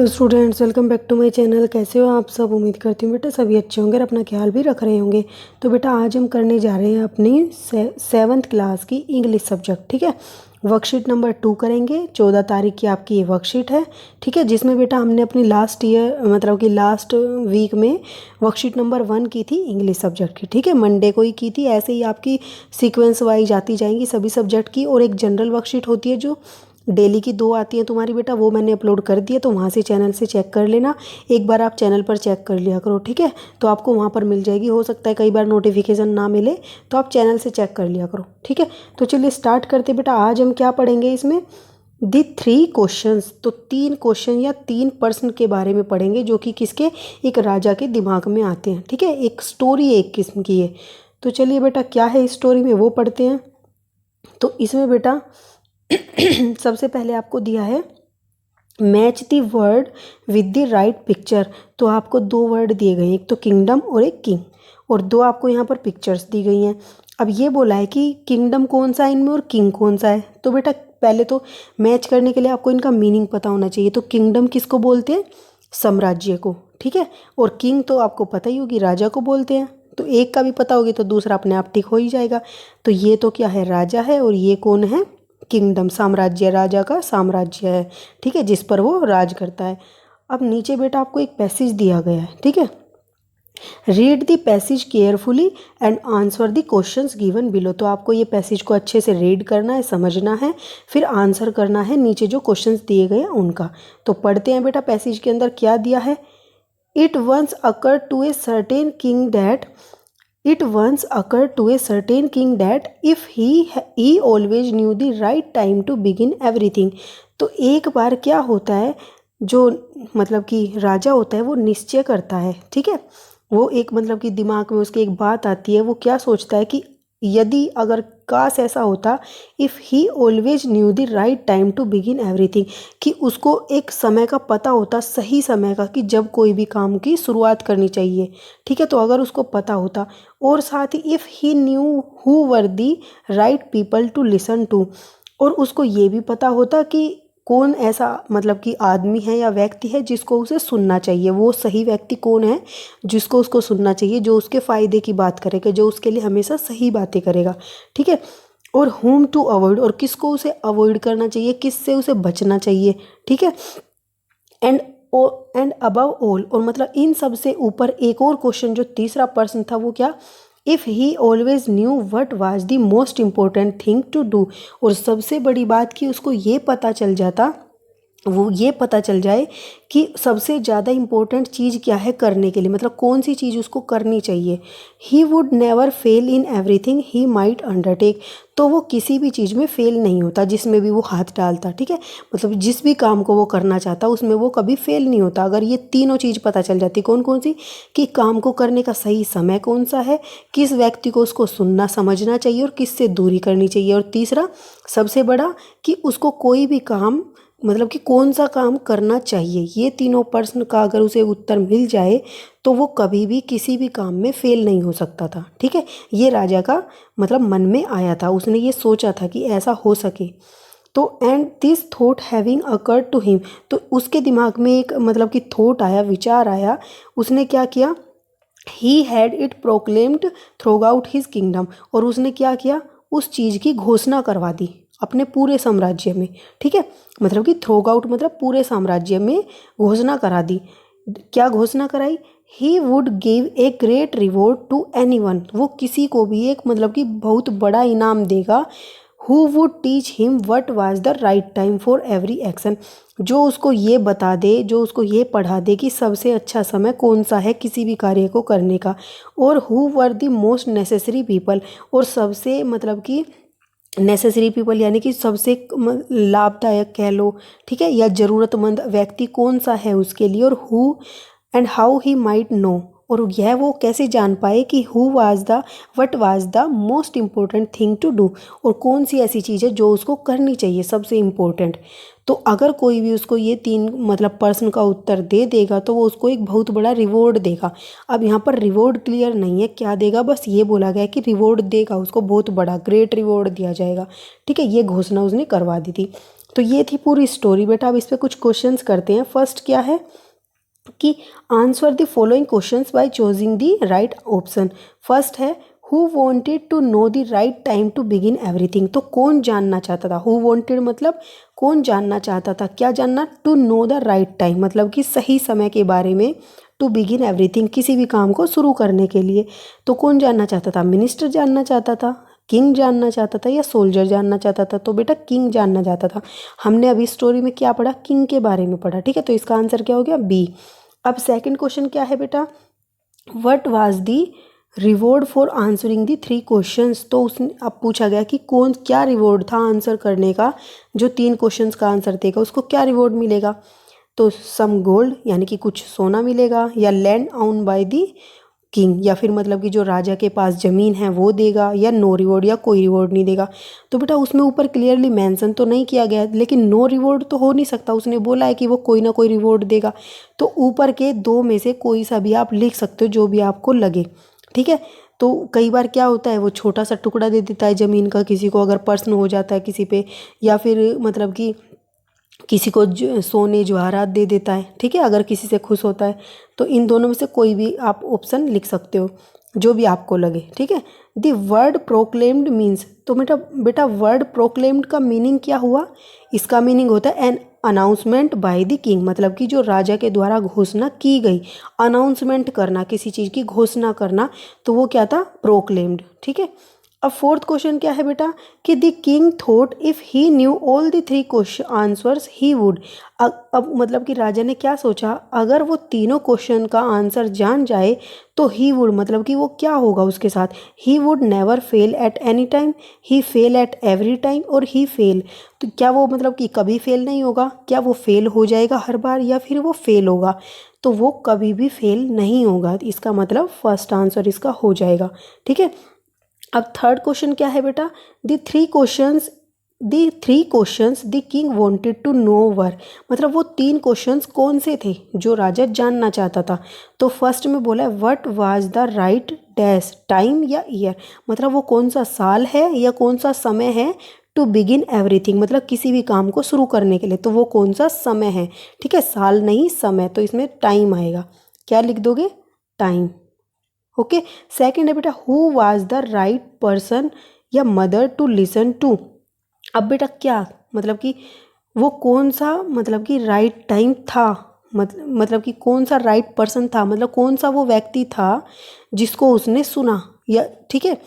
Hello students, welcome back to my channel. कैसे हो आप सब? उम्मीद करती हूँ बेटा सभी अच्छे होंगे और अपना ख्याल भी रख रहे होंगे। तो बेटा आज हम करने जा रहे हैं अपनी 7th क्लास की इंग्लिश सब्जेक्ट। ठीक है, वर्कशीट नंबर 2 करेंगे। 14 तारीख की आपकी ये वर्कशीट है। ठीक है, जिसमें बेटा हमने अपनी लास्ट वीक में वर्कशीट नंबर 1 की थी इंग्लिश सब्जेक्ट की। ठीक है, मंडे को ही की थी। ऐसे ही आपकी सीक्वेंस वाइज आती जाएंगी सभी सब्जेक्ट की। और एक जनरल वर्कशीट होती है जो डेली की 2 आती हैं तुम्हारी बेटा, वो मैंने अपलोड कर दिया, तो वहाँ से चैनल से चेक कर लेना। एक बार आप चैनल पर चेक कर लिया करो। ठीक है, तो आपको वहाँ पर मिल जाएगी। हो सकता है कई बार नोटिफिकेशन ना मिले, तो आप चैनल से चेक कर लिया करो। ठीक है, तो चलिए स्टार्ट करते बेटा। आज हम क्या पढ़ेंगे इसमें? दी 3 क्वेश्चंस। तो 3 क्वेश्चन या 3 पर्सन के बारे में पढ़ेंगे जो कि किसके, एक राजा के दिमाग में आते हैं। ठीक है, एक स्टोरी एक किस्म की है। तो चलिए बेटा क्या है इस स्टोरी में वो पढ़ते हैं। तो इसमें बेटा सबसे पहले आपको दिया है match the word with the right picture. तो आपको 2 वर्ड दिए गए हैं, एक तो किंगडम और एक किंग, और 2 आपको यहाँ पर पिक्चर्स दी गई हैं। अब ये बोला है कि किंगडम कौन सा है इनमें और किंग कौन सा है। तो बेटा पहले तो मैच करने के लिए आपको इनका मीनिंग पता होना चाहिए। तो किंगडम किसको बोलते हैं? साम्राज्य को। ठीक है, और किंग तो आपको पता ही होगी, राजा को बोलते हैं। तो एक का भी पता होगी तो दूसरा अपने आप ठीक हो ही जाएगा। तो ये तो क्या है, राजा है, और ये कौन है? किंगडम, साम्राज्य, राजा का साम्राज्य है। ठीक है, जिस पर वो राज करता है। अब नीचे बेटा आपको एक पैसेज दिया गया है। ठीक है, read the passage carefully and answer the questions given below. तो आपको ये पैसेज को अच्छे से रीड करना है, समझना है, फिर आंसर करना है नीचे जो क्वेश्चंस दिए गए हैं उनका। तो पढ़ते हैं बेटा पैसेज के अंदर क्या दिया है। It once occur to a certain king that It once occurred to a certain king that if he always knew the right time to begin everything। तो एक बार क्या होता है, जो मतलब कि राजा होता है वो निश्चय करता है। ठीक है, वो एक मतलब कि दिमाग में उसके एक बात आती है। वो क्या सोचता है कि यदि अगर काश ऐसा होता, if he always knew the right time to begin everything, कि उसको एक समय का पता होता, सही समय का, कि जब कोई भी काम की शुरुआत करनी चाहिए। ठीक है, तो अगर उसको पता होता, और साथ ही if he knew who were the right people to listen to, और उसको ये भी पता होता कि कौन ऐसा मतलब कि आदमी है या व्यक्ति है जिसको उसे सुनना चाहिए। वो सही व्यक्ति कौन है जिसको उसको सुनना चाहिए, जो उसके फ़ायदे की बात करेगा, जो उसके लिए हमेशा सही बातें करेगा। ठीक है, और होम टू अवॉइड, और किसको उसे अवॉइड करना चाहिए, किससे उसे बचना चाहिए। ठीक है, एंड एंड अबव ऑल, और मतलब इन सब से ऊपर एक और क्वेश्चन जो तीसरा पर्सन था वो क्या, if he always knew what was the most important thing to do. और सबसे बड़ी बात कि उसको ये पता चल जाता, वो ये पता चल जाए कि सबसे ज़्यादा इम्पोर्टेंट चीज़ क्या है करने के लिए, मतलब कौन सी चीज़ उसको करनी चाहिए। He would never fail in everything he might undertake. तो वो किसी भी चीज़ में फेल नहीं होता जिसमें भी वो हाथ डालता। ठीक है, मतलब जिस भी काम को वो करना चाहता उसमें वो कभी फेल नहीं होता। अगर ये तीनों चीज़ पता चल जाती, कौन कौन सी, कि काम को करने का सही समय कौन सा है, किस व्यक्ति को उसको सुनना समझना चाहिए और किससे दूरी करनी चाहिए, और तीसरा सबसे बड़ा कि उसको कोई भी काम मतलब कि कौन सा काम करना चाहिए। ये तीनों प्रश्न का अगर उसे उत्तर मिल जाए तो वो कभी भी किसी भी काम में फेल नहीं हो सकता था। ठीक है, ये राजा का मतलब मन में आया था, उसने ये सोचा था कि ऐसा हो सके। तो and this thought having occurred to him, तो उसके दिमाग में एक मतलब कि थॉट आया, विचार आया। उसने क्या किया, he had it proclaimed through out his kingdom, और उसने क्या किया, उस चीज़ की घोषणा करवा दी अपने पूरे साम्राज्य में। ठीक है, मतलब कि थ्रू आउट मतलब पूरे साम्राज्य में घोषणा करा दी। क्या घोषणा कराई, he would give a great reward to anyone, वो किसी को भी एक मतलब कि बहुत बड़ा इनाम देगा। Who would teach him what was the right time for every action, जो उसको ये बता दे, जो उसको ये पढ़ा दे कि सबसे अच्छा समय कौन सा है किसी भी कार्य को करने का। और who were the most necessary people, और सबसे मतलब कि नेसेसरी पीपल यानी कि सबसे लाभदायक कह लो। ठीक है, या ज़रूरतमंद व्यक्ति कौन सा है उसके लिए। और who and how he might know, और यह वो कैसे जान पाए कि who was the what was the most important thing to do, और कौन सी ऐसी चीज़ है जो उसको करनी चाहिए सबसे इम्पोर्टेंट। तो अगर कोई भी उसको ये 3 मतलब प्रश्न का उत्तर दे देगा तो वो उसको एक बहुत बड़ा रिवॉर्ड देगा। अब यहाँ पर रिवॉर्ड क्लियर नहीं है क्या देगा, बस ये बोला गया कि रिवॉर्ड देगा उसको, बहुत बड़ा ग्रेट रिवॉर्ड दिया जाएगा। ठीक है, ये घोषणा उसने करवा दी थी। तो ये थी पूरी स्टोरी बेटा। अब इस पर कुछ क्वेश्चंस करते हैं। फर्स्ट क्या है कि answer the following questions by choosing the right option. First है who wanted to know the right time to begin everything. तो कौन जानना चाहता था, हु वॉन्टेड मतलब कौन जानना चाहता था, क्या जानना, to know the right time मतलब कि सही समय के बारे में, टू बिगिन एवरीथिंग किसी भी काम को शुरू करने के लिए। तो कौन जानना चाहता था, मिनिस्टर जानना चाहता था, किंग जानना चाहता था, या सोल्जर जानना चाहता था। तो बेटा किंग जानना चाहता था। हमने अभी स्टोरी में क्या पढ़ा, किंग के बारे में पढ़ा, ठीक है। तो इसका आंसर क्या हो गया, बी। अब सेकंड क्वेश्चन क्या है बेटा, what was the reward for answering the 3 questions. तो उसने अब पूछा गया कि कौन क्या रिवॉर्ड था आंसर करने का, जो 3 क्वेश्चंस का आंसर देगा उसको क्या रिवॉर्ड मिलेगा। तो सम गोल्ड यानी कि कुछ सोना मिलेगा, या land own by the king, या फिर मतलब कि जो राजा के पास ज़मीन है वो देगा, या नो रिवॉर्ड, या कोई रिवॉर्ड नहीं देगा। तो बेटा उसमें ऊपर क्लियरली मेंशन तो नहीं किया गया, लेकिन नो रिवॉर्ड तो हो नहीं सकता, उसने बोला है कि वो कोई ना कोई रिवॉर्ड देगा। तो ऊपर के 2 में से कोई सा भी आप लिख सकते हो, जो भी आपको लगे, ठीक है। तो कई बार क्या होता है, वो छोटा सा टुकड़ा दे देता है ज़मीन का किसी को, अगर प्रश्न हो जाता है किसी पे, या फिर मतलब कि किसी को सोने जवाहरात दे देता है, ठीक है, अगर किसी से खुश होता है। तो इन दोनों में से कोई भी आप ऑप्शन लिख सकते हो, जो भी आपको लगे, ठीक है। The word proclaimed means. तो बेटा वर्ड प्रोक्लेम्ड का मीनिंग क्या हुआ, इसका मीनिंग होता है an announcement by the king, मतलब कि जो राजा के द्वारा घोषणा की गई, अनाउंसमेंट करना, किसी चीज़ की घोषणा करना, तो वो क्या था, प्रोक्लेम्ड, ठीक है। अब फोर्थ क्वेश्चन क्या है बेटा कि the king thought if he knew all the 3 question answers he would. अब मतलब कि राजा ने क्या सोचा, अगर वो तीनों क्वेश्चन का आंसर जान जाए तो ही वुड मतलब कि वो क्या होगा उसके साथ, he would never fail at any time, he fail at every time, और ही फेल। तो क्या वो मतलब कि कभी फेल नहीं होगा, क्या वो फेल हो जाएगा हर बार, या फिर वो फेल होगा। तो वो कभी भी फेल नहीं होगा, इसका मतलब फर्स्ट आंसर इसका हो जाएगा, ठीक है। अब थर्ड क्वेश्चन क्या है बेटा, the three questions the king wanted to know were, मतलब वो 3 क्वेश्चंस कौन से थे जो राजा जानना चाहता था। तो फर्स्ट में बोला है what was the right dash time या ईयर, मतलब वो कौन सा साल है या कौन सा समय है, टू बिगिन एवरीथिंग मतलब किसी भी काम को शुरू करने के लिए, तो वो कौन सा समय है, ठीक है, साल नहीं समय, तो इसमें टाइम आएगा, क्या लिख दोगे, टाइम, ओके। सेकंड है बेटा who was the right person या मदर टू लिसन टू। अब बेटा क्या मतलब कि वो कौन सा मतलब कि राइट टाइम था, मतलब कि कौन सा राइट पर्सन था, मतलब कौन सा वो व्यक्ति था जिसको उसने सुना, या ठीक है।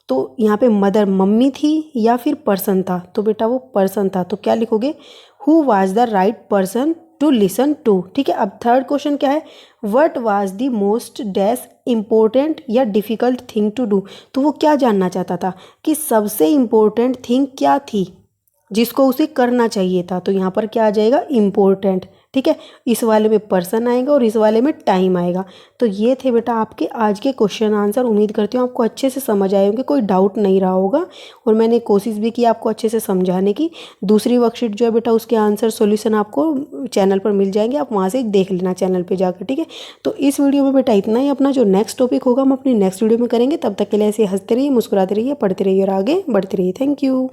तो यहाँ पे मदर मम्मी थी या फिर पर्सन था, तो बेटा वो पर्सन था, तो क्या लिखोगे, who was the right person to listen to, ठीक है। अब थर्ड क्वेश्चन क्या है, what was the most dash important या डिफ़िकल्ट थिंग टू डू। तो वो क्या जानना चाहता था कि सबसे इम्पोर्टेंट थिंग क्या थी जिसको उसे करना चाहिए था। तो यहाँ पर क्या आ जाएगा, इम्पोर्टेंट, ठीक है। इस वाले में पर्सन आएगा और इस वाले में टाइम आएगा। तो ये थे बेटा आपके आज के क्वेश्चन आंसर। उम्मीद करती हूँ आपको अच्छे से समझ आए होंगे, कोई डाउट नहीं रहा होगा, और मैंने कोशिश भी की आपको अच्छे से समझाने की। दूसरी वर्कशीट जो है बेटा उसके आंसर सॉल्यूशन आपको चैनल पर मिल जाएंगे, आप वहाँ से देख लेना चैनल पर जाकर, ठीक है। तो इस वीडियो में बेटा इतना ही। अपना जो नेक्स्ट टॉपिक होगा हम अपनी नेक्स्ट वीडियो में करेंगे। तब तक के लिए ऐसे हंसते रहिए, मुस्कुराते रहिए, पढ़ते रहिए और आगे बढ़ते रहिए। Thank you.